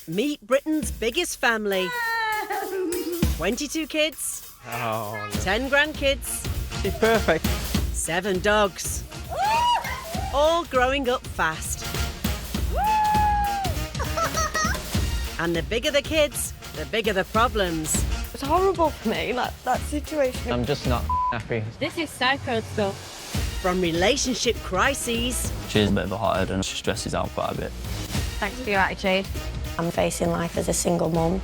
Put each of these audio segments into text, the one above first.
Meet Britain's biggest family. 22 kids. Oh, no. 10 grandkids. She's perfect. 7 dogs. All growing up fast. And the bigger the kids, the bigger the problems. It's horrible for me, that situation. I'm just not happy. This is psycho stuff. From relationship crises. She's a bit of a hothead and she stresses out quite a bit. Thanks for your attitude. I'm facing life as a single mum.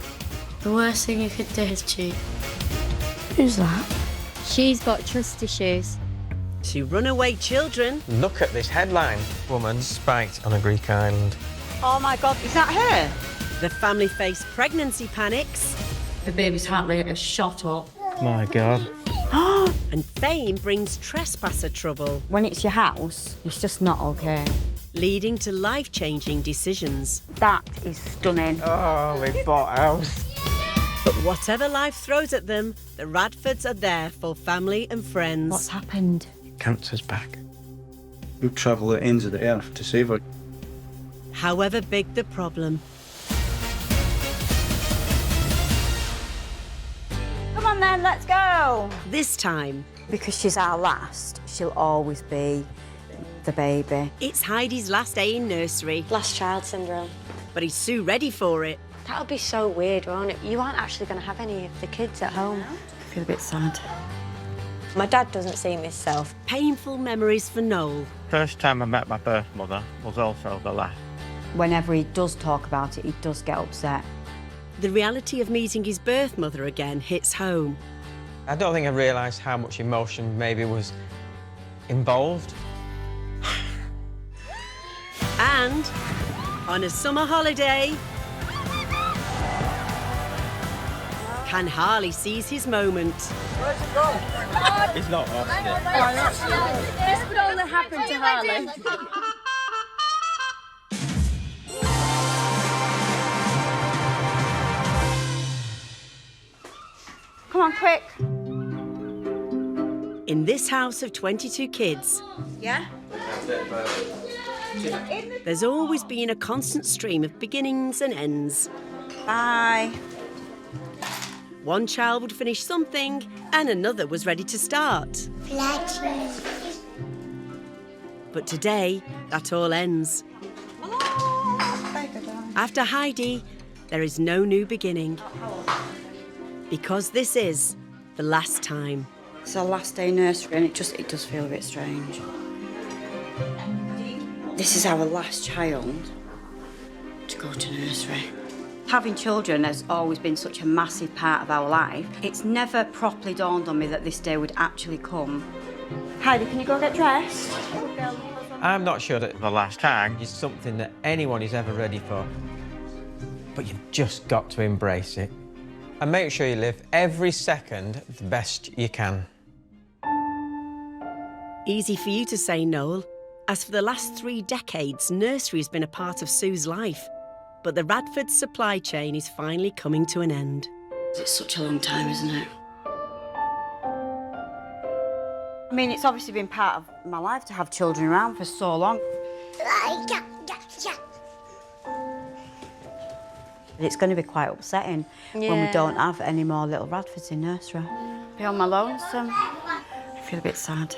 The worst thing you could do is cheat. Who's that? She's got trust issues. To runaway children. Look at this headline. Woman spiked on a Greek island. Oh my God, is that her? The family face pregnancy panics. The baby's heart rate has shot up. My God. And fame brings trespasser trouble, When it's your house, it's just not okay. leading to life-changing decisions. That is stunning. Oh, we bought a house. But whatever life throws at them, the Radfords are there for family and friends. What's happened? Cancer's back. We'll travel the ends of the earth to save her. However big the problem. Come on then, let's go. This time, Because she's our last, she'll always be the baby. it's Heidi's last day in nursery, Last child syndrome. but he's so ready for it. That'll be so weird, won't it? You aren't actually going to have any of the kids at home. I feel a bit sad. My dad doesn't see himself. Painful memories for Noel. First time I met my birth mother was also the last. Whenever he does talk about it, he does get upset. The reality of meeting his birth mother again hits home. I don't think I realised how much emotion maybe was involved. And on a summer holiday, can Harley seize his moment? It's not off. This could only happen to Harley. Come on, quick. In this house of 22 kids, Yeah? there's always been a constant stream of beginnings and ends. Bye. One child would finish something and another was ready to start. But today, that all ends. After Heidi, there is no new beginning. Because this is the last time. It's our last day nursery and it does feel a bit strange. This is our last child to go to nursery. Having children has always been such a massive part of our life. It's never properly dawned on me that this day would actually come. Heidi, can you go get dressed? I'm not sure that the last time is something that anyone is ever ready for. But you've just got to embrace it. And make sure you live every second the best you can. Easy for you to say, Noel, as for the last 3 decades, nursery has been a part of Sue's life. But the Radford supply chain is finally coming to an end. It's such a long time, isn't it? I mean, it's obviously been part of my life to have children around for so long. It's going to be quite upsetting when we don't have any more little Radfords in nursery. Be on my lonesome. I feel a bit sad.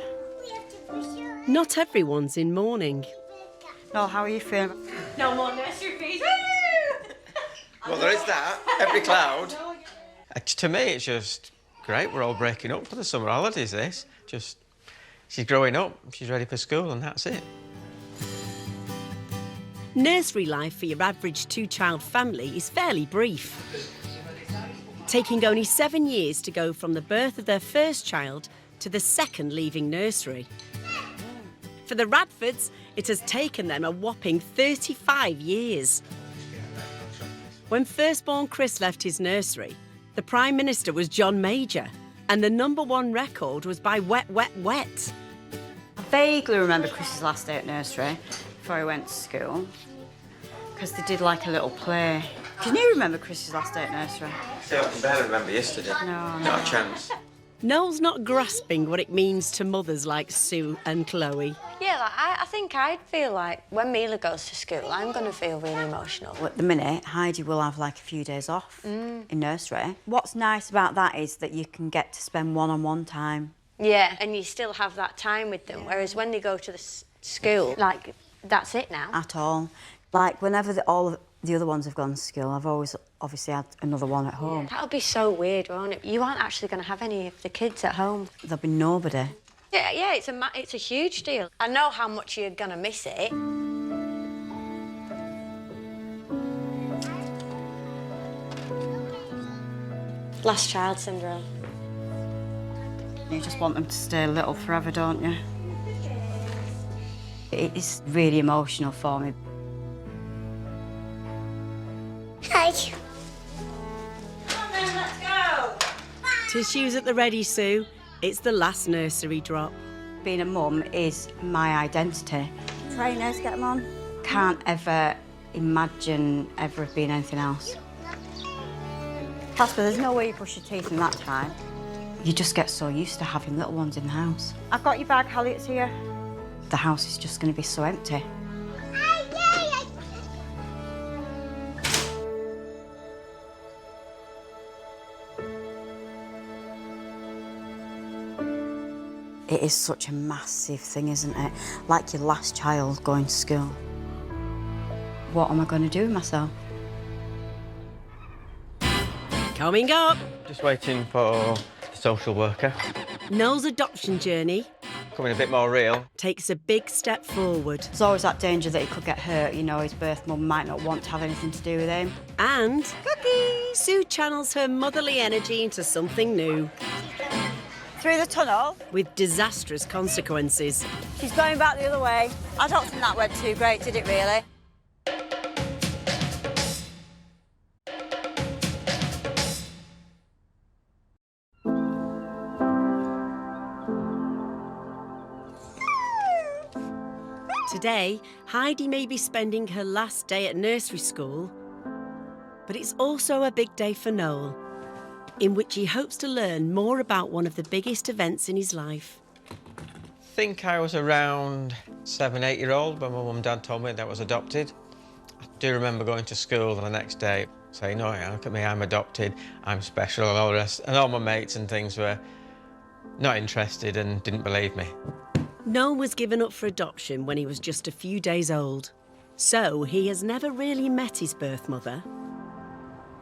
Not everyone's in mourning. Noel, how are you feeling? No more nursery fees. Well, there is that. Every cloud. To me, it's just great. We're all breaking up for the summer holidays, she's growing up, she's ready for school, and that's it. Nursery life for your average 2-child family is fairly brief. Taking only 7 years to go from the birth of their first child to the second leaving nursery. For the Radfords, it has taken them a whopping 35 years. When firstborn Chris left his nursery, the Prime Minister was John Major, and the #1 record was by Wet, Wet, Wet. I vaguely remember Chris's last day at nursery before he went to school, because they did like a little play. Can you remember Chris's last day at nursery? See, I can barely remember yesterday. No. Not a chance. Noel's not grasping what it means to mothers like Sue and Chloe. Yeah, like, I think I'd feel like when Millie goes to school, I'm going to feel really emotional. Well, at the minute, Heidi will have like a few days off in nursery. What's nice about that is that you can get to spend one-on-one time. Yeah, and you still have that time with them, whereas when they go to the school, like, that's it now. At all. Like, whenever all the other ones have gone to school, I've always obviously had another one at home. That would be so weird, won't it? You aren't actually going to have any of the kids at home. There'll be nobody. Yeah, it's a huge deal. I know how much you're going to miss it. Last child syndrome. You just want them to stay little forever, don't you? It is really emotional for me. Hi. Tissues at the ready, Sue. It's the last nursery drop. Being a mum is my identity. Trainers, get them on. Can't ever imagine ever being anything else. Casper, there's no way you brush your teeth in that time. You just get so used to having little ones in the house. I've got your bag, Harley, it's here. The house is just going to be so empty. It is such a massive thing, isn't it? Like your last child going to school. What am I going to do with myself? Coming up, Just waiting for the social worker. Noel's adoption journey Coming a bit more real. takes a big step forward. There's always that danger that he could get hurt, you know, his birth mum might not want to have anything to do with him. And Sue channels her motherly energy into something new, Through the tunnel. with disastrous consequences. She's going back the other way. I don't think that went too great, did it really? Today, Heidi may be spending her last day at nursery school, but it's also a big day for Noel, in which he hopes to learn more about one of the biggest events in his life. I think I was around 7, 8-year-old when my mum and dad told me that I was adopted. I do remember going to school the next day saying, oh yeah, look at me, I'm adopted, I'm special and all the rest. And all my mates and things were not interested and didn't believe me. Noel was given up for adoption when he was just a few days old, so he has never really met his birth mother.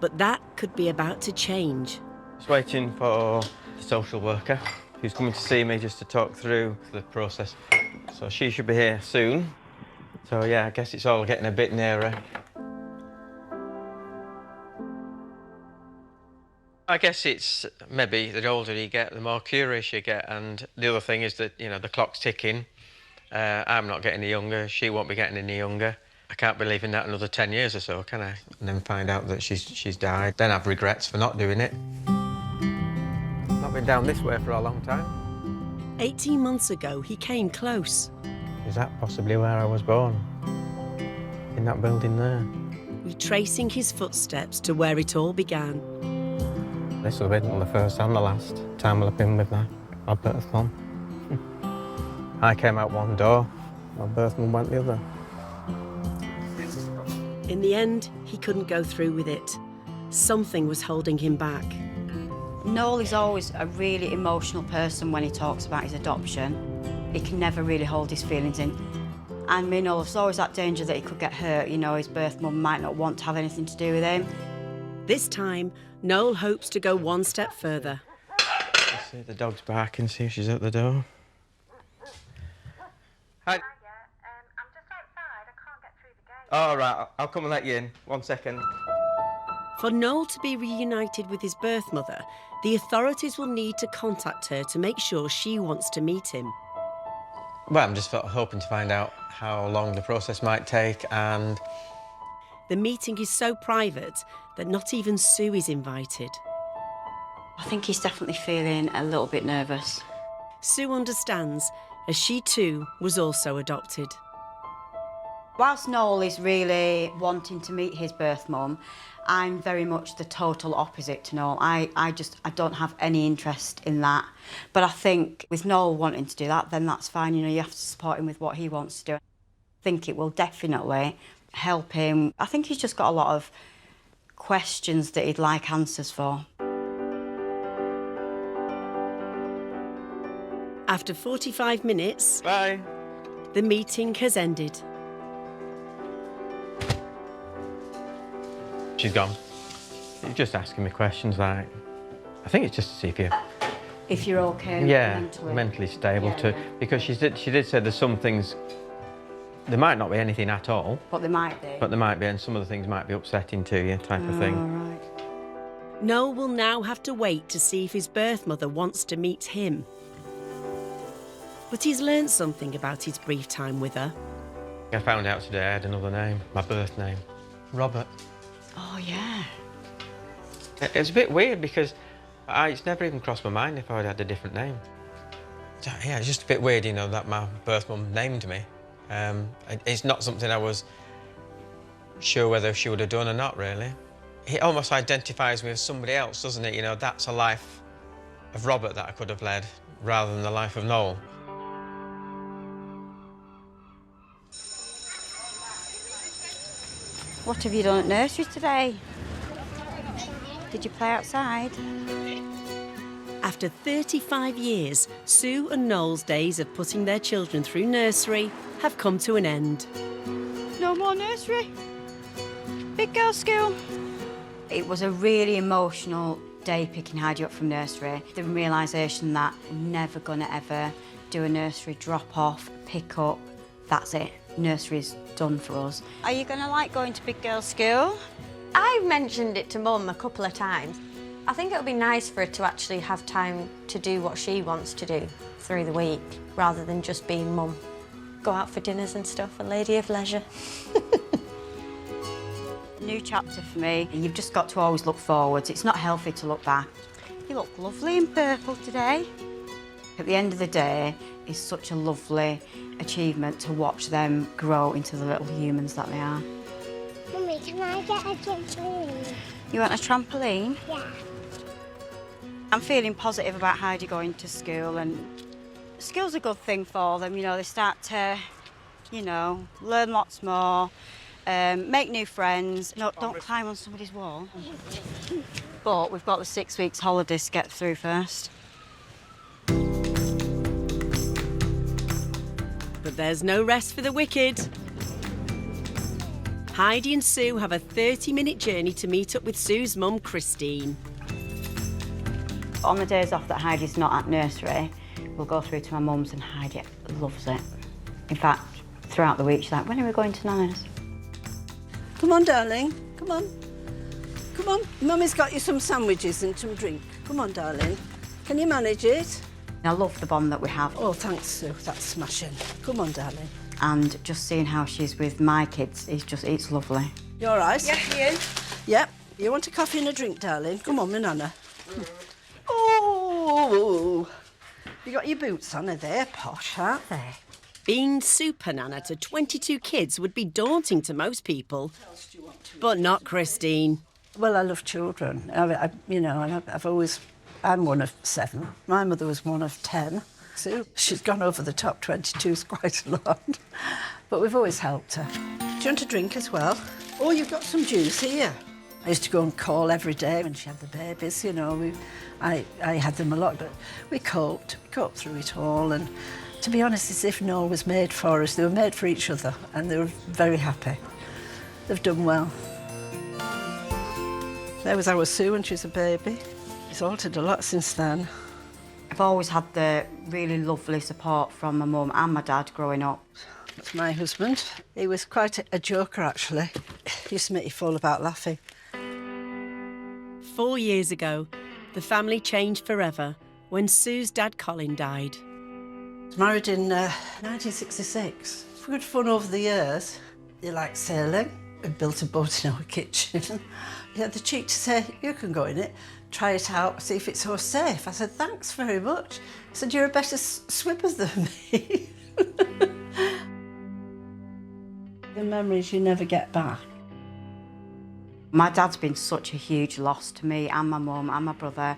But that could be about to change. Just waiting for the social worker who's coming to see me just to talk through the process. So she should be here soon. So yeah, I guess it's all getting a bit nearer. I guess it's maybe the older you get, the more curious you get. And the other thing is that, you know, the clock's ticking. I'm not getting any younger. She won't be getting any younger. I can't be leaving that another 10 years or so, can I? And then find out that she's died. Then I've regrets for not doing it. Not been down this way for a long time. 18 months ago, he came close, Is that possibly where I was born? In that building there? retracing his footsteps to where it all began. This will have been the first and the last time I'll have been with my birth mum. I came out one door, my birth mum went the other. In the end, he couldn't go through with it. Something was holding him back. Noel is always a really emotional person when he talks about his adoption. He can never really hold his feelings in. And me and Noel, there's always that danger that he could get hurt, you know, his birth mum might not want to have anything to do with him. This time, Noel hopes to go one step further. Let's see, the dog's barking, see if she's at the door. Hi. I'm just outside. I can't get through the gate. All right, I'll come and let you in. 1 second. For Noel to be reunited with his birth mother, the authorities will need to contact her to make sure she wants to meet him. Well, I'm just hoping to find out how long the process might take and... The meeting is so private that not even Sue is invited. I think he's definitely feeling a little bit nervous. Sue understands, as she too was also adopted. Whilst Noel is really wanting to meet his birth mum, I'm very much the total opposite to Noel. I don't have any interest in that. But I think with Noel wanting to do that, then that's fine. You know, you have to support him with what he wants to do. I think it will definitely help him. I think he's just got a lot of questions that he'd like answers for. After 45 minutes, Bye. the meeting has ended. She's gone. You're just asking me questions like... I think it's just to see If you're okay mentally stable too. Yeah. Because she did say there's some things... There might not be anything at all. But there might be. But there might be, and some of the things might be upsetting to you, type of thing. All right. Noel will now have to wait to see if his birth mother wants to meet him. But he's learned something about his brief time with her. I found out today I had another name, my birth name. Robert. Oh, yeah. It's a bit weird because it's never even crossed my mind if I'd had a different name. So, yeah, it's just a bit weird, you know, that my birth mum named me. It's not something I was sure whether she would have done or not, really. It almost identifies me as somebody else, doesn't it? You know, that's a life of Robert that I could have led rather than the life of Noel. What have you done at nursery today? Did you play outside? After 35 years, Sue and Noel's days of putting their children through nursery have come to an end. No more nursery? Big girl school? It was a really emotional day picking Heidi up from nursery. The realisation that I'm never going to ever do a nursery drop-off, pick up, that's it. Nursery's done for us. Are you going to like going to big girl school? I've mentioned it to Mum a couple of times. I think it would be nice for her to actually have time to do what she wants to do through the week, rather than just being Mum. Go out for dinners and stuff, a lady of leisure. New chapter for me. You've just got to always look forwards. It's not healthy to look back. You look lovely in purple today. At the end of the day, it's such a lovely achievement to watch them grow into the little humans that they are. Mummy, can I get a trampoline? You want a trampoline? Yeah. I'm feeling positive about Heidi going to school, and school's a good thing for them. You know, they start to, you know, learn lots more, make new friends. No, don't climb on somebody's wall. But we've got the 6 weeks holidays to get through first. But there's no rest for the wicked. Heidi and Sue have a 30-minute journey to meet up with Sue's mum, Christine. On the days off that Heidi's not at nursery, we'll go through to my mum's, and Heidi loves it. In fact, throughout the week, she's like, when are we going to Nana's? Come on, darling. Come on. Come on. Mummy's got you some sandwiches and some drink. Come on, darling. Can you manage it? I love the bond that we have. Oh, thanks, Sue. That's smashing. Come on, darling. And just seeing how she's with my kids is just, it's lovely. You all right? Yes, Ian. Yep. You want a coffee and a drink, darling? Come on, my Nana. Oh, you got your boots on, are they posh, aren't they? Being super nana to 22 kids would be daunting to most people, but not Christine. Well, I love children. You know, and I've always... I'm one of 7. My mother was one of 10. Sue, she's gone over the top. 22's quite a lot. But we've always helped her. Do you want a drink as well? Oh, you've got some juice here. I used to go and call every day when she had the babies, you know. I had them a lot, but we coped through it all. And to be honest, it's as if Noel was made for us. They were made for each other, and they were very happy. They've done well. There was our Sue when she was a baby. It's altered a lot since then. I've always had the really lovely support from my mum and my dad growing up. That's my husband. He was quite a joker, actually. He used to make you fall about laughing. 4 years ago, the family changed forever when Sue's dad, Colin, died. I was married in 1966. Good fun over the years. He liked sailing. We built a boat in our kitchen. He had the cheek to say, you can go in it, try it out, see if it's so safe. I said, thanks very much. He said, you're a better swimmer than me. The memories you never get back. My dad's been such a huge loss to me and my mum and my brother.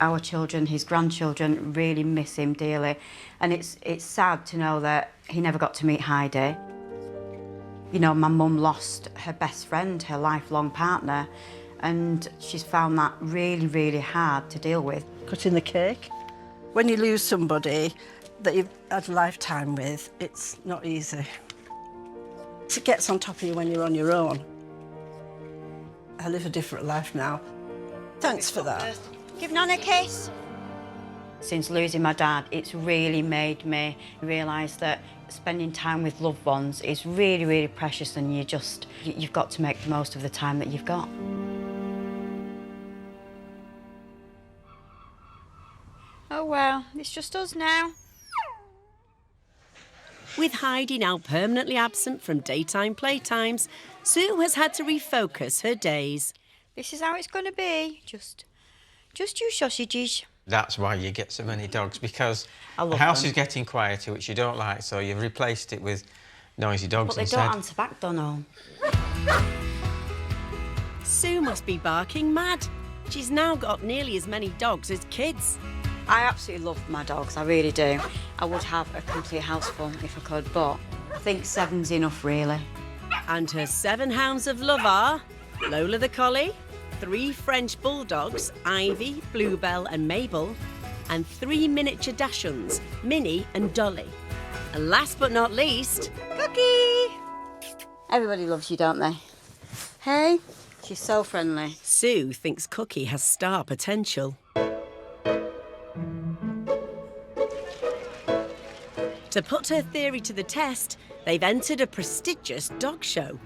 Our children, his grandchildren, really miss him dearly. And it's sad to know that he never got to meet Heidi. You know, my mum lost her best friend, her lifelong partner, and she's found that really, really hard to deal with. Cutting the cake. When you lose somebody that you've had a lifetime with, it's not easy. It gets on top of you when you're on your own. I live a different life now. Thanks for that. Give Nan a kiss. Since losing my dad, it's really made me realise that spending time with loved ones is really, really precious, and you've got to make the most of the time that you've got. Oh well, it's just us now. With Heidi now permanently absent from daytime playtimes, Sue has had to refocus her days. This is how it's going to be. Just you sausages. That's why you get so many dogs, because I love the house them. is getting quieter, which you don't like, so you've replaced it with noisy dogs But they instead. don't answer back, Donald. Sue must be barking mad. She's now got nearly as many dogs as kids. I absolutely love my dogs, I really do. I would have a complete house full if I could, but I think 7's enough, really. And her 7 hounds of love are Lola the collie, 3 French bulldogs, Ivy, Bluebell and Mabel, and 3 miniature dachshunds, Minnie and Dolly. And last but not least, Cookie! Everybody loves you, don't they? Hey? She's so friendly. Sue thinks Cookie has star potential. To put her theory to the test, they've entered a prestigious dog show.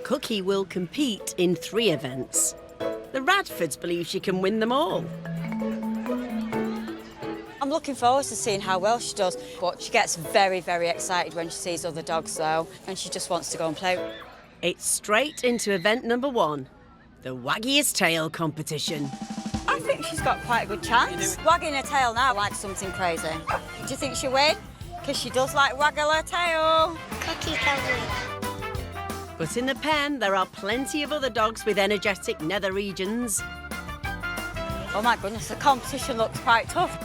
Cookie will compete in 3 events. The Radfords believe she can win them all. I'm looking forward to seeing how well she does, but she gets very, very excited when she sees other dogs, though, and she just wants to go and play. It's straight into event number 1, the waggiest tail competition. I think she's got quite a good chance. Wagging her tail now like something crazy. Do you think she'll win? Because she does like waggle her tail. Cookie can win. But in the pen, there are plenty of other dogs with energetic nether regions. Oh my goodness, the competition looks quite tough.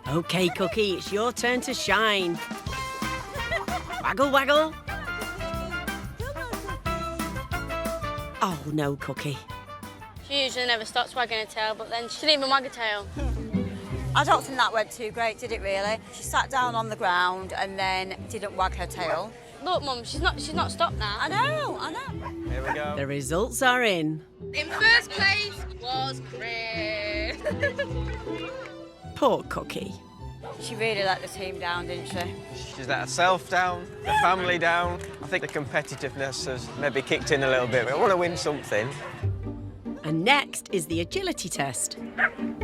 OK, Cookie, it's your turn to shine. Waggle, waggle. Oh, no, Cookie. She usually never stops wagging her tail, but then she didn't even wag her tail. I don't think that went too great, did it really? She sat down on the ground and then didn't wag her tail. Look, Mum, she's not stopped now. I know. Here we go. The results are in. In first place was Chris. Poor Cookie. She really let the team down, didn't she? She's let herself down, the family down. I think the competitiveness has maybe kicked in a little bit. I want to win something. And next is the agility test.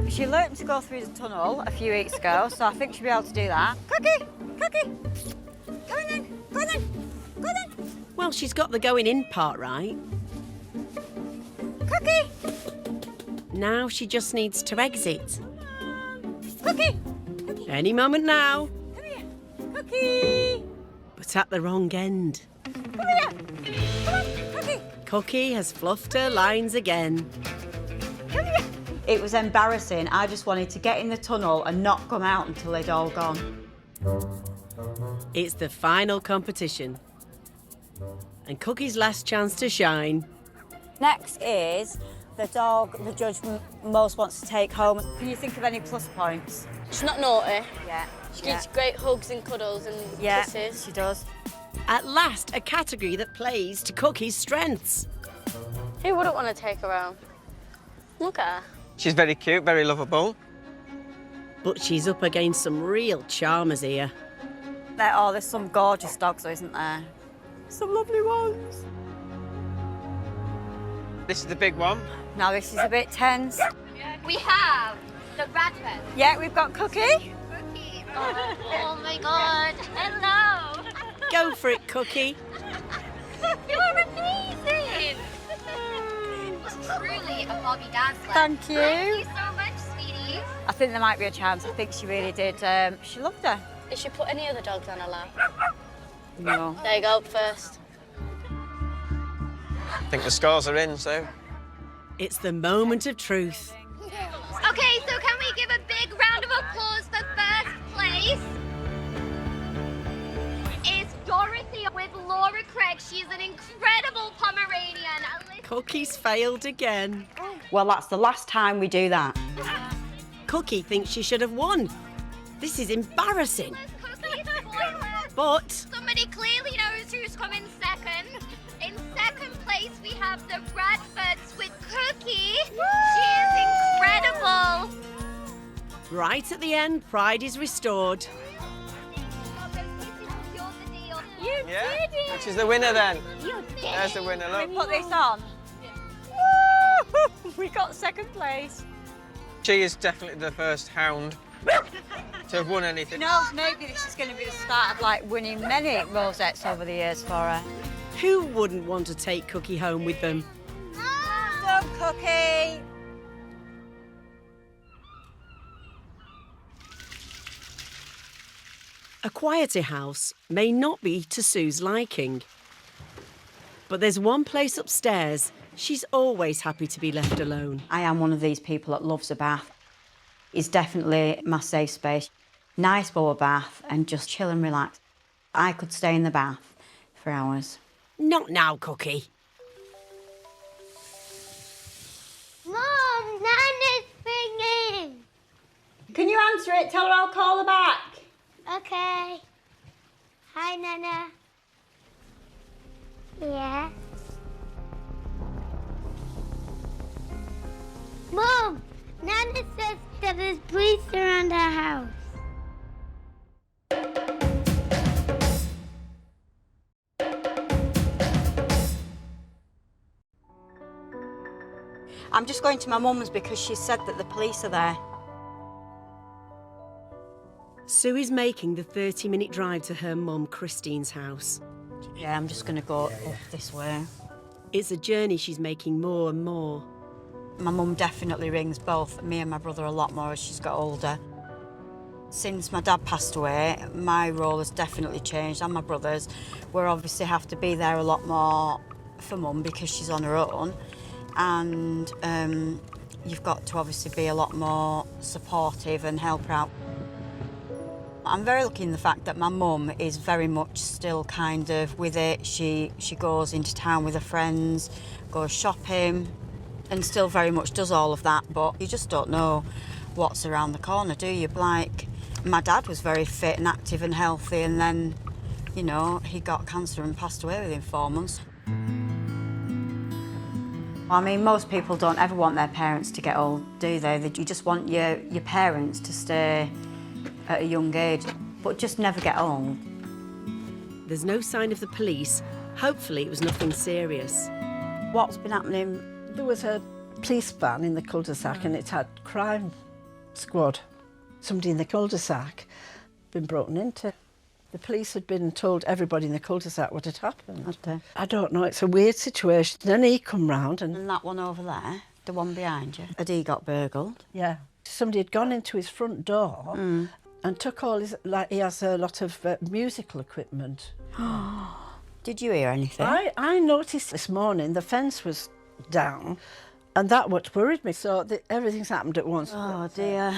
She learnt to go through the tunnel a few weeks ago, so I think she'll be able to do that. Cookie! Cookie! Go in then! Go in then! Go in then! Well, she's got the going in part right. Cookie! Now she just needs to exit. Cookie! Any moment now. Come here! Cookie! But at the wrong end. Come here! Come on, Cookie! Cookie has fluffed her lines again. Come here! It was embarrassing. I just wanted to get in the tunnel and not come out until they'd all gone. It's the final competition. And Cookie's last chance to shine. Next is the dog the judge most wants to take home. Can you think of any plus points? She's not naughty. Yeah. She gives great hugs and cuddles and kisses. She does. At last, a category that plays to Cookie's strengths. Who wouldn't want to take her out? Look at her. She's very cute, very lovable. But she's up against some real charmers here. There's some gorgeous dogs, though, isn't there? Some lovely ones. This is the big one. Now this is a bit tense. We have the Radford. Yeah, we've got Cookie. Cookie. Oh my God. Hello. Go for it, Cookie. You're amazing. Truly a Bobby Dazzler. Thank you. Thank you so much, sweetie. I think there might be a chance. I think she really did. She loved her. Did she put any other dogs on her lap? No. There you go, up first. I think the scores are in, Sue. It's the moment of truth. Okay, so can we give a big round of applause for first place? It's Dorothy with Laura Craig. She's an incredible Pomeranian. Cookie's failed again. Well, that's the last time we do that. Cookie thinks she should have won. This is embarrassing. But Somebody clearly knows who's coming second. In second place, we have the Bradfords with Cookie. She is incredible. right at the end, pride is restored. You Yeah? did it! Which is the winner then? You did There's the it. winner, Can we look. put this on? Woo! We got second place. She is definitely the first hound to have won anything. No, maybe this is going to be the start of like winning many rosettes over the years for her. Who wouldn't want to take Cookie home with them? Done, Cookie. A quieter house may not be to Sue's liking. But there's one place upstairs she's always happy to be left alone. I am one of these people that loves a bath. It's definitely my safe space. Nice bubble bath and just chill and relax. I could stay in the bath for hours. Not now, Cookie. Mom, Nana's ringing. Can you answer it? Tell her I'll call her back. Okay. Hi, Nana. Yeah. Mom, Nana says that there's police around our house. I'm just going to my mum's because she said that the police are there. Sue is making the 30-minute drive to her mum, Christine's house. Yeah, I'm just going to go up this way. It's a journey she's making more and more. My mum definitely rings both me and my brother a lot more as she's got older. Since my dad passed away, my role has definitely changed, and my brother's. We obviously have to be there a lot more for mum because she's on her own. And you've got to obviously be a lot more supportive and help her out. I'm very lucky in the fact that my mum is very much still kind of with it. She goes into town with her friends, goes shopping, and still very much does all of that, but you just don't know what's around the corner, do you? Like, my dad was very fit and active and healthy, and then, you know, he got cancer and passed away within 4 months. I mean, most people don't ever want their parents to get old, do they? You just want your parents to stay at a young age, but just never get old. There's no sign of the police. Hopefully it was nothing serious. What's been happening? There was a police van in the cul-de-sac and it had crime squad. Somebody in the cul-de-sac been broken into. The police had been told everybody in the cul-de-sac what had happened. I don't know, it's a weird situation. Then he come round and... And that one over there, the one behind you, had he got burgled? Yeah. Somebody had gone into his front door and took all his... Like, he has a lot of musical equipment. Did you hear anything? I noticed this morning the fence was down and that what worried me. So everything's happened at once. Oh, dear.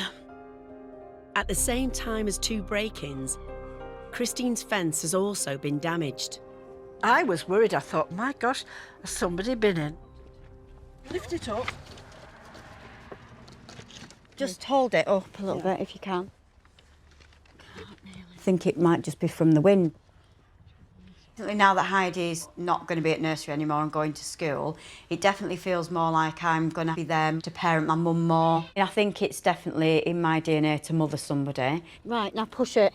At the same time as 2 break-ins, Christine's fence has also been damaged. I was worried. I thought, my gosh, has somebody been in? Lift it up. Just hold it up a little bit if you can. I think it might just be from the wind. Now that Heidi's not going to be at nursery anymore and going to school, it definitely feels more like I'm going to be there to parent my mum more. I think it's definitely in my DNA to mother somebody. Right, now push it.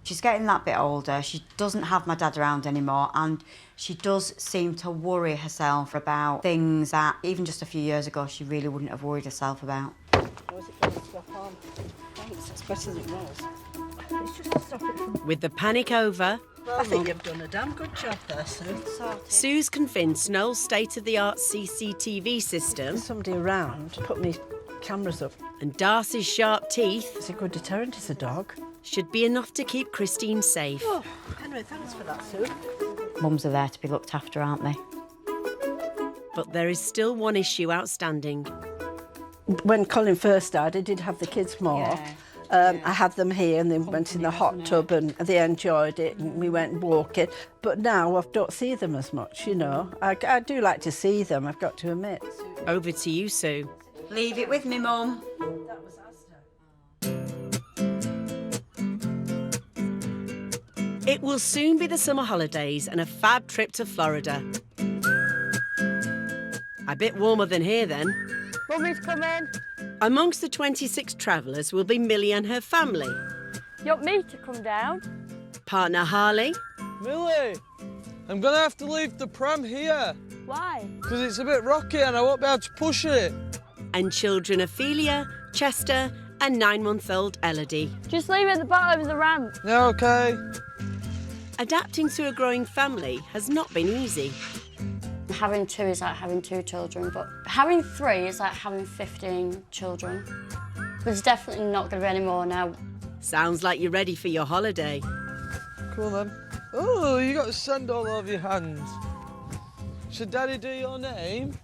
She's getting that bit older. She doesn't have my dad around anymore, and she does seem to worry herself about things that even just a few years ago she really wouldn't have worried herself about. Was it going to stop on? Thanks, it's better than it was. It's just to stop it from... With the panic over, I think you've done a damn good job there, Sue. Sue's convinced Noel's state-of-the-art CCTV system Somebody around put me cameras up. And Darcy's sharp teeth... It's a good deterrent, it's a dog. ...should be enough to keep Christine safe. Oh, Henry, thanks for that, Sue. Mums are there to be looked after, aren't they? But there is still one issue outstanding. When Colin first died, I did have the kids more. I had them here and they went in the hot tub and they enjoyed it and we went walking. But now I don't see them as much, you know. I do like to see them, I've got to admit. Over to you, Sue. Leave it with me, Mum. It will soon be the summer holidays and a fab trip to Florida. A bit warmer than here then. Mummy's coming. Amongst the 26 travellers will be Millie and her family. You want me to come down? Partner Harley. Millie, I'm going to have to leave the pram here. Why? Because it's a bit rocky and I won't be able to push it. And children Ophelia, Chester and 9-month-old Elodie. Just leave it at the bottom of the ramp. Yeah, OK. Adapting to a growing family has not been easy. Having 2 is like having 2 children, but having 3 is like having 15 children. There's definitely not going to be any more now. Sounds like you're ready for your holiday. Cool, then. Oh, you got sand all over your hands. Should Daddy do your name?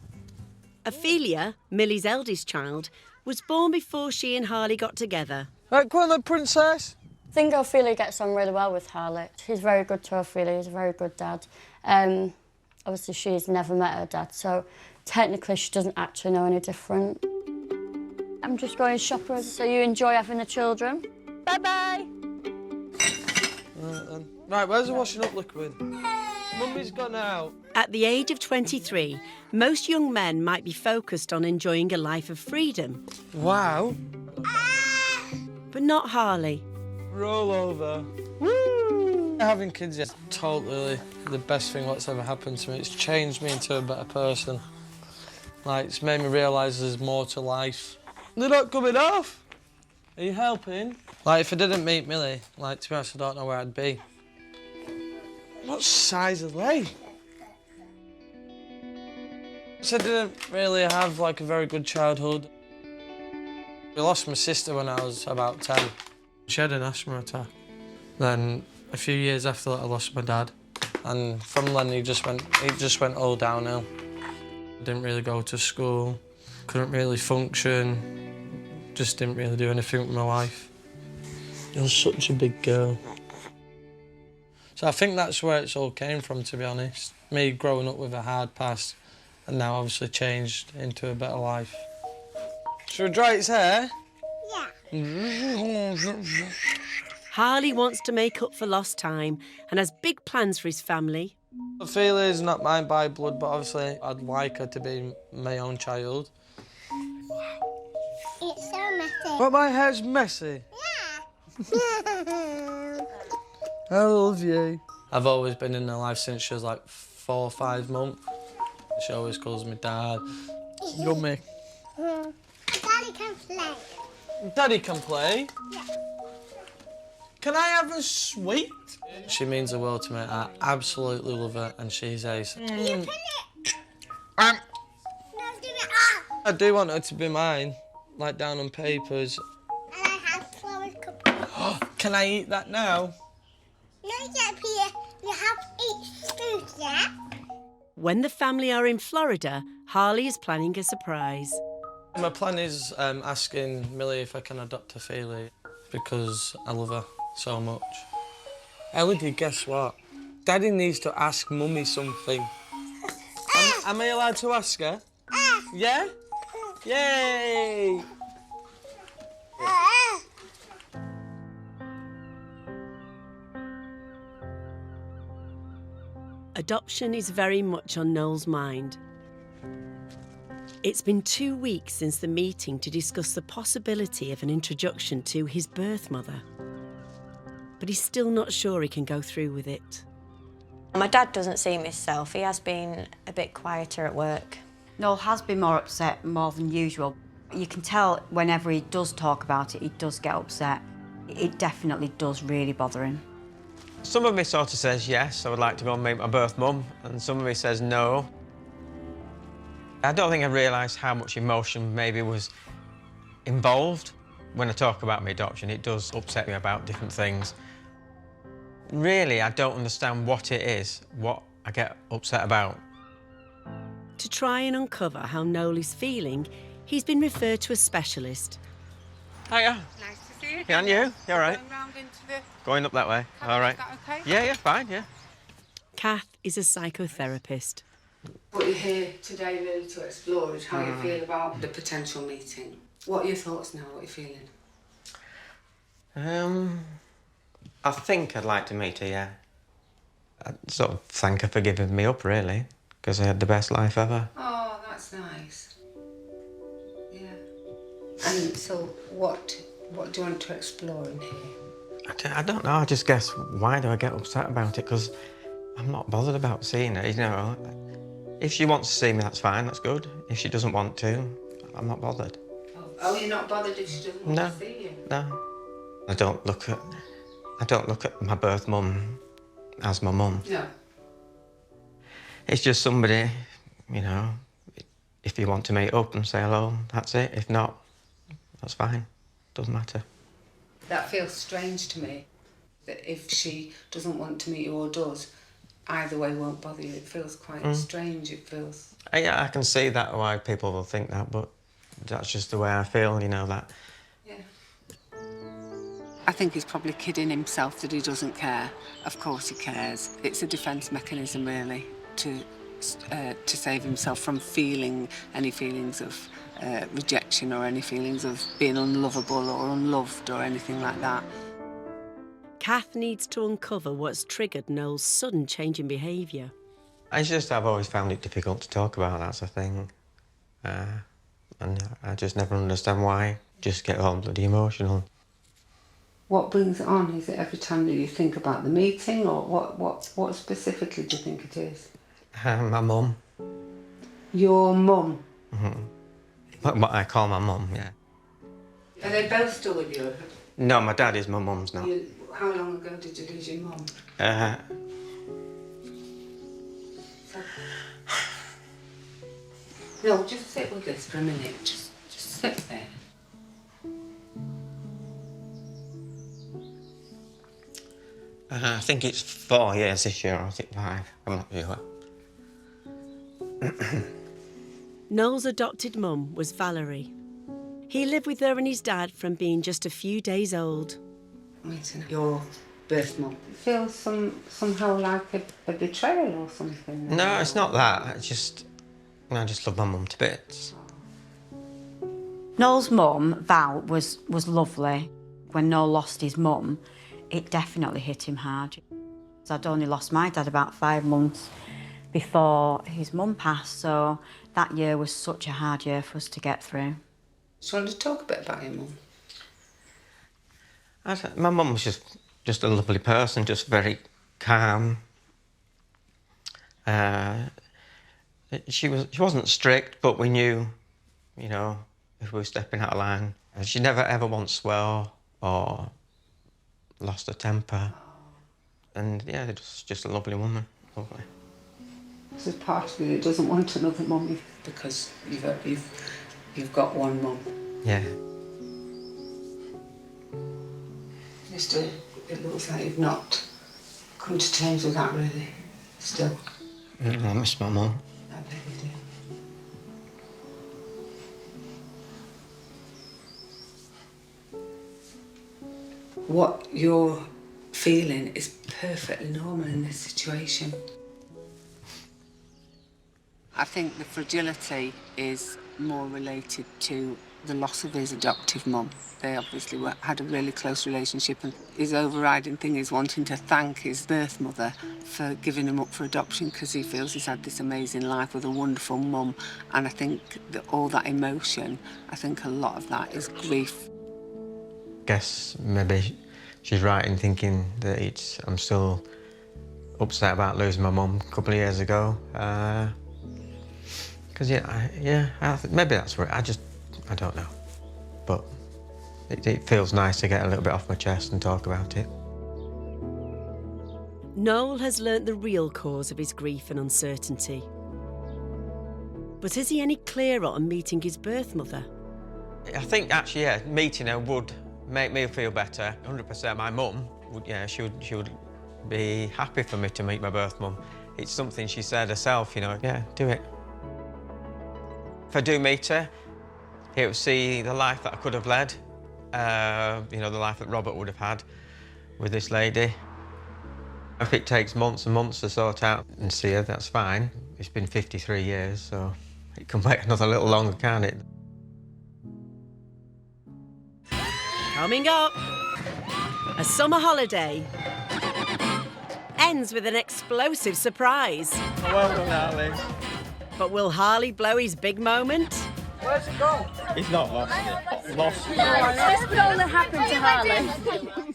Ophelia, Millie's eldest child, was born before she and Harley got together. Right, come on then, Princess. I think Ophelia gets on really well with Harley. He's very good to Ophelia, he's a very good dad. Obviously, she's never met her dad, so technically she doesn't actually know any different. I'm just going shopping, so you enjoy having the children. Bye-bye. Right, then. Right, where's the washing up liquid? Mummy's gone out. At the age of 23, most young men might be focused on enjoying a life of freedom. Wow. But not Harley. Roll over. Woo! Having kids is totally the best thing that's ever happened to me. It's changed me into a better person. Like, it's made me realise there's more to life. They're not coming off. Are you helping? Like, if I didn't meet Millie, like, to be honest, I don't know where I'd be. What size are they? So I didn't really have, like, a very good childhood. I lost my sister when I was about 10. She had an asthma attack. Then, a few years after that, I lost my dad. And from then, it just went all downhill. I didn't really go to school, couldn't really function, just didn't really do anything with my life. I was such a big girl. So I think that's where it's all came from, to be honest. Me growing up with a hard past and now obviously changed into a better life. Should we dry its hair? Yeah. Harley wants to make up for lost time and has big plans for his family. Ophelia is not mine by blood, but obviously I'd like her to be my own child. It's so messy. But my hair's messy. Yeah. I love you. I've always been in her life since she was like 4 or 5 months. She always calls me Dad. Yummy. Daddy can play. Daddy can play? Yeah. Can I have a sweet? She means the world to me. I absolutely love her and she's ace. You put it. No, do it off. I do want her to be mine, like down on papers. And I have Chloe's cup. Can I eat that now? No, yeah, Peter. You have to eat food, yeah? When the family are in Florida, Harley is planning a surprise. My plan is asking Millie if I can adopt Ophelia because I love her so much. Elodie, guess what? Daddy needs to ask Mummy something. Am I allowed to ask her? Yeah? Yay! Adoption is very much on Noel's mind. It's been 2 weeks since the meeting to discuss the possibility of an introduction to his birth mother. But he's still not sure he can go through with it. My dad doesn't seem himself. He has been a bit quieter at work. Noel has been more upset more than usual. You can tell whenever he does talk about it, he does get upset. It definitely does really bother him. Some of me sort of says yes, I would like to go and meet my birth mum, and some of me says no. I don't think I realised how much emotion maybe was involved. When I talk about my adoption, it does upset me about different things. Really, I don't understand what it is, what I get upset about. To try and uncover how Noel is feeling, he's been referred to a specialist. Hiya. Nice to see you. Yeah, and you? You all right? Going round into the... Going up that way. All right. Is that okay? Yeah, fine, yeah. Kath is a psychotherapist. What you're here today really to explore is how you feel about the potential meeting. What are your thoughts now? What are you feeling? I think I'd like to meet her, yeah. I'd sort of thank her for giving me up, really, because I had the best life ever. Oh, that's nice. Yeah. And so what do you want to explore in here? I don't know, I just guess, why do I get upset about it? Because I'm not bothered about seeing her, you know. If she wants to see me, that's fine, that's good. If she doesn't want to, I'm not bothered. Oh, you're not bothered if she doesn't want to see you? No. I don't look at my birth mum as my mum. No. It's just somebody, you know, if you want to meet up and say hello, that's it. If not, that's fine. Doesn't matter. That feels strange to me, that if she doesn't want to meet you or does, either way won't bother you. It feels quite strange, it feels... Yeah, I can see that, why people will think that, but that's just the way I feel, you know, that... Yeah. I think he's probably kidding himself that he doesn't care. Of course he cares. It's a defence mechanism, really, to save himself from feeling any feelings of rejection or any feelings of being unlovable or unloved or anything like that. Kath needs to uncover what's triggered Noel's sudden change in behaviour. It's just I've always found it difficult to talk about, that's the thing. And I just never understand why. Just get all bloody emotional. What brings it on? Is it every time that you think about the meeting, or what specifically do you think it is? My mum. Your mum? What I call my mum, yeah. Are they both still with you? No, my dad is my mum's now. How long ago did you lose your mum? No, just sit with this for a minute. Just sit there. I think it's 4 years this year, or is it 5? I'm not sure. Noel's adopted mum was Valerie. He lived with her and his dad from being just a few days old. Your birth mum. It feels somehow like a betrayal or something. No, it's not that. I just love my mum to bits. Noel's mum, Val, was lovely. When Noel lost his mum, it definitely hit him hard. I'd only lost my dad about 5 months before his mum passed, so that year was such a hard year for us to get through. Do you want to talk a bit about your mum? My mum was just a lovely person, just very calm. She wasn't strict, but we knew, you know, if we were stepping out of line. She never ever once swore or lost her temper. And yeah, just a lovely woman, lovely. So part of you that doesn't want another mum because you've got one mum. Yeah. It looks like you've not come to terms with that really, still. I miss my mum. I bet you do. What you're feeling is perfectly normal in this situation. I think the fragility is more related to the loss of his adoptive mum. They obviously had a really close relationship, and his overriding thing is wanting to thank his birth mother for giving him up for adoption because he feels he's had this amazing life with a wonderful mum. And I think that all that emotion, I think a lot of that is grief. Guess maybe she's right in thinking that I'm still upset about losing my mum a couple of years ago. Because maybe that's where I don't know. But it feels nice to get a little bit off my chest and talk about it. Noel has learnt the real cause of his grief and uncertainty. But is he any clearer on meeting his birth mother? I think actually, yeah, meeting her would make me feel better. 100%. My mum, she would be happy for me to meet my birth mum. It's something she said herself, you know. Yeah, do it. If I do meet her, he'll see the life that I could have led. You know, the life that Robert would have had with this lady. If it takes months and months to sort out and see her, that's fine. It's been 53 years, so it can wait another little longer, can't it? Coming up, a summer holiday ends with an explosive surprise. Well done, Harley. But will Harley blow his big moment? Where's it gone? He's not lost it. Lost. This could only happen to Harley.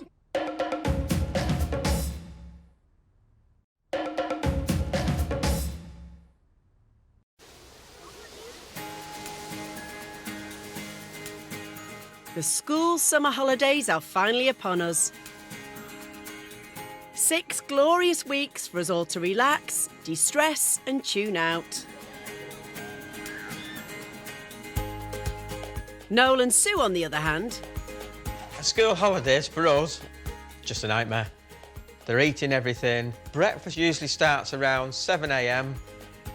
The school summer holidays are finally upon us. 6 glorious weeks for us all to relax, de-stress and tune out. Noel and Sue, on the other hand... School holidays, for us, just a nightmare. They're eating everything. Breakfast usually starts around 7 a.m.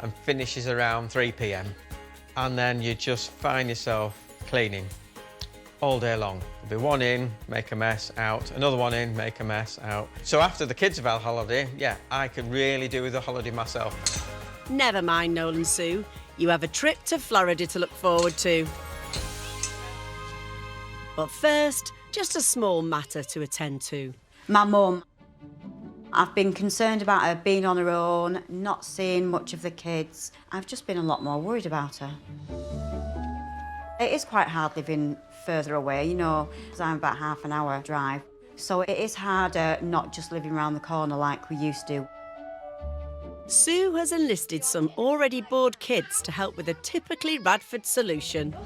and finishes around 3 p.m. And then you just find yourself cleaning all day long. There'll be one in, make a mess, out. Another one in, make a mess, out. So after the kids have had holiday, yeah, I could really do with a holiday myself. Never mind, Noel and Sue. You have a trip to Florida to look forward to. But first, just a small matter to attend to. My mum. I've been concerned about her being on her own, not seeing much of the kids. I've just been a lot more worried about her. It is quite hard living further away, you know, because I'm about half an hour drive. So it is harder not just living around the corner like we used to. Sue has enlisted some already bored kids to help with a typically Radford solution.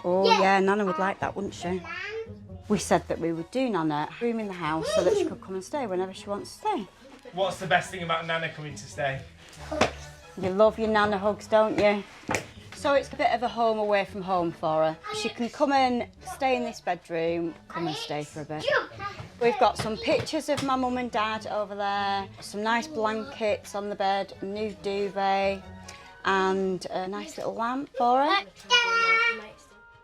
Oh yeah, Nana would like that, wouldn't she? We said that we would do Nana a room in the house so that she could come and stay whenever she wants to stay. What's the best thing about Nana coming to stay? You love your Nana hugs, don't you? So it's a bit of a home away from home for her. She can come and stay in this bedroom, come and stay for a bit. We've got some pictures of my mum and dad over there, some nice blankets on the bed, a new duvet, and a nice little lamp for her.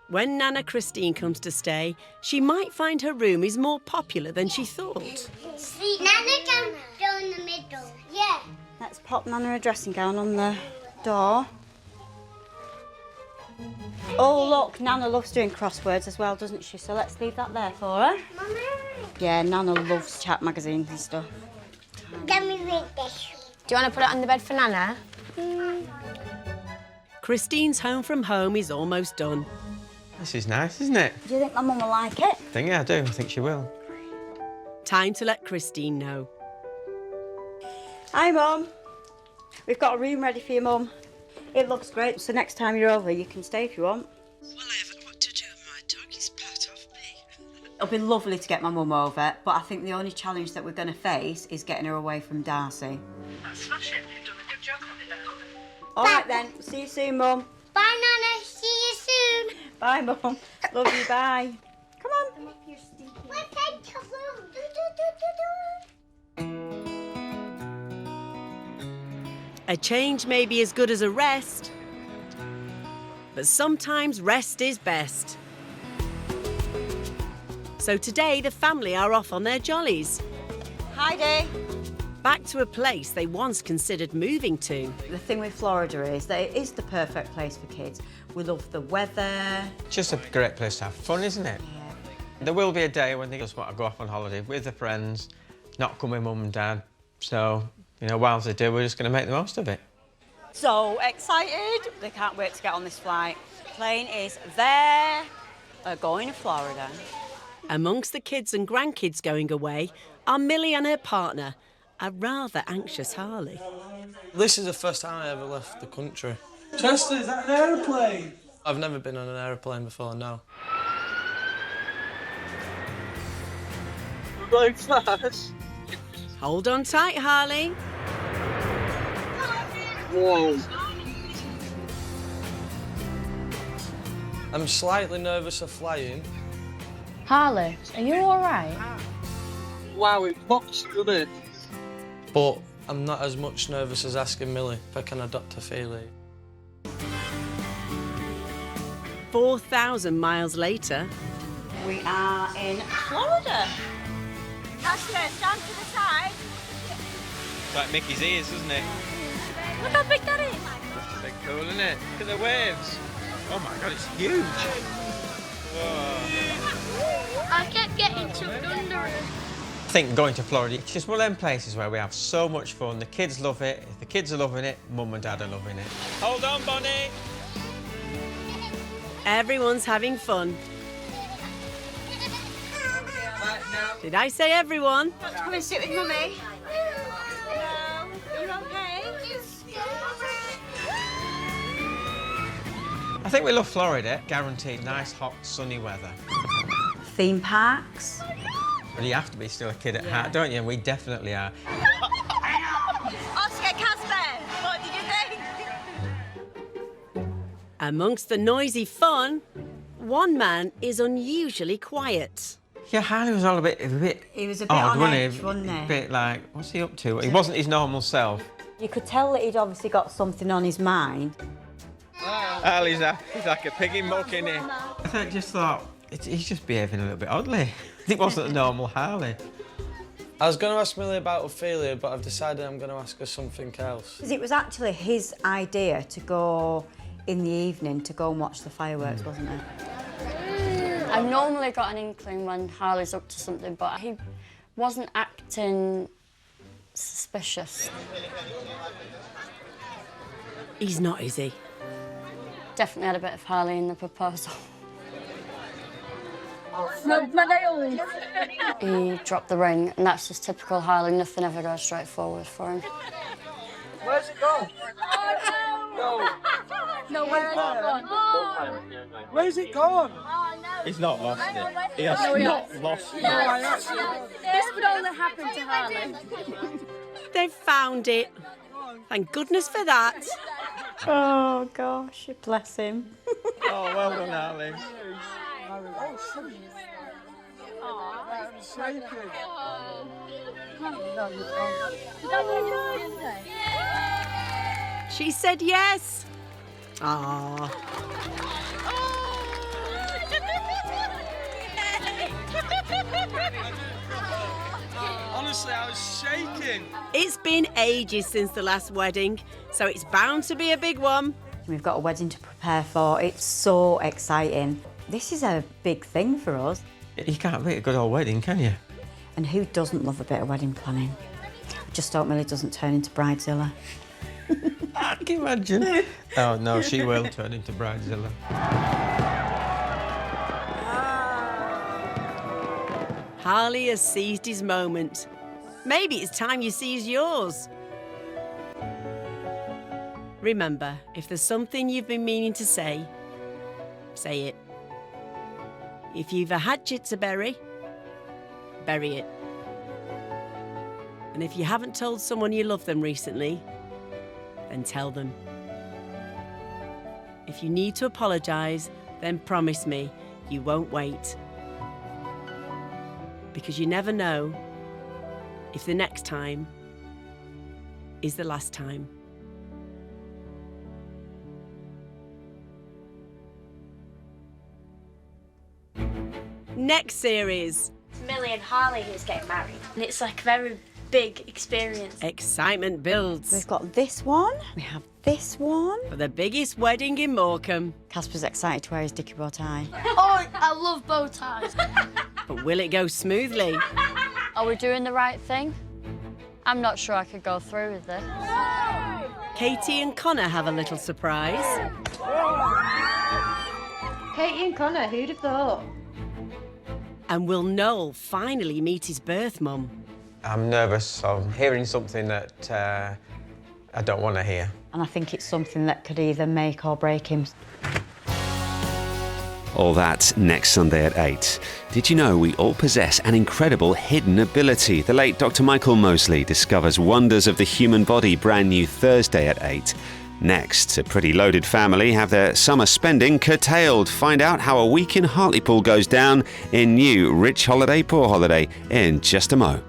When Nana Christine comes to stay, she might find her room is more popular than she thought. See, Nana can go in the middle. Yeah. Let's pop Nana a dressing gown on the door. Oh, look, Nana loves doing crosswords as well, doesn't she? So let's leave that there for her. Mama. Yeah, Nana loves chat magazines and stuff. Let me read this. Do you want to put it on the bed for Nana? Christine's home from home is almost done. This is nice, isn't it? Do you think my mum will like it? I do. I think she will. Time to let Christine know. Hi, Mum. We've got a room ready for your mum. It looks great, so next time you're over, you can stay if you want. Well, I haven't what to do with my dog. He's part of me. It'll be lovely to get my mum over, but I think the only challenge that we're going to face is getting her away from Darcy. Smash it. You've done a good job on it. All right, then. See you soon, Mum. Bye, Nana. See you soon. Bye, Mum. Love you, bye. Come on. A change may be as good as a rest, but sometimes rest is best. So today the family are off on their jollies. Hi, Dee. Back to a place they once considered moving to. The thing with Florida is that it is the perfect place for kids. We love the weather. Just a great place to have fun, isn't it? Yeah. There will be a day when they just want to go off on holiday with their friends, not come with mum and dad. So, you know, whilst they do, we're just going to make the most of it. So excited. They can't wait to get on this flight. Plane is there. We're going to Florida. Amongst the kids and grandkids going away are Millie and her partner, a rather anxious Harley. This is the first time I ever left the country. Chester, is that an aeroplane? I've never been on an aeroplane before, no. We're going fast. Hold on tight, Harley. Whoa. I'm slightly nervous of flying. Harley, are you all right? Wow, it pops, doesn't it? But I'm not as much nervous as asking Millie if I can adopt Ophelia. 4,000 miles later, We are in Florida. Ashley, stand to the side. It's like Mickey's ears, isn't it? Look how big that is. It's big cool, isn't it? Look at the waves. Oh my God, it's huge. Whoa. I kept getting sucked under it. I think going to Florida, it's just one of them places where we have so much fun. The kids love it. If the kids are loving it, Mum and Dad are loving it. Hold on, Bonnie. everyone's having fun. Did I say everyone? Come and sit with Mummy. Hello. Are you okay? I think we love Florida. Guaranteed nice, hot, sunny weather. Theme parks. But you have to be still a kid at heart, don't you? And we definitely are. Oscar, Casper, what did you think? Amongst the noisy fun, one man is unusually quiet. Yeah, Harley was all a bit He was a bit odd, on wasn't edge, he? wasn't he? A bit like, what's he up to? He wasn't his normal self. You could tell that he'd obviously got something on his mind. Harley's he's like a piggy muck, isn't he? I just thought, he's just behaving a little bit oddly. It wasn't a normal Harley. I was going to ask Millie about Ophelia, but I've decided I'm going to ask her something else. Because it was actually his idea to go in the evening to go and watch the fireworks, wasn't it? I've normally got an inkling when Harley's up to something, but he wasn't acting suspicious. He's not, is he? Definitely had a bit of Harley in the proposal. Smoked my nails. He dropped the ring, and that's just typical Harley. Nothing ever goes straight forward for him. Where's it gone? No, where has it gone? Where's it gone? He's not lost it. He has not lost it. This would only happen to Harley. They've found it. Thank goodness for that. Oh, gosh, bless him. Oh, well done, Harley. She said yes. Ah. Honestly, I was shaking. It's been ages since the last wedding, so it's bound to be a big one. We've got a wedding to prepare for. It's so exciting. This is a big thing for us. You can't beat a good old wedding, can you? And who doesn't love a bit of wedding planning? Just hope Millie doesn't turn into Bridezilla. Can you imagine? Oh, no, she will turn into Bridezilla. Harley has seized his moment. Maybe it's time you seize yours. Remember, if there's something you've been meaning to say, say it. If you've a hatchet to bury, bury it. And if you haven't told someone you love them recently, then tell them. If you need to apologise, then promise me you won't wait. Because you never know if the next time is the last time. Next series. It's Millie and Harley who's getting married. And it's like a very big experience. Excitement builds. We've got this one. We have this one. For the biggest wedding in Morecambe. Casper's excited to wear his dicky bow tie. Oh, I love bow ties. But will it go smoothly? Are we doing the right thing? I'm not sure I could go through with this. Katie and Connor have a little surprise. Katie and Connor, who'd have thought? And will Noel finally meet his birth mum? I'm nervous of hearing something that I don't want to hear. And I think it's something that could either make or break him. All that next Sunday at 8. Did you know we all possess an incredible hidden ability? The late Dr. Michael Mosley discovers wonders of the human body, brand new Thursday at 8. Next, a pretty loaded family have their summer spending curtailed. Find out how a week in Hartlepool goes down in new Rich Holiday Poor Holiday in just a mo.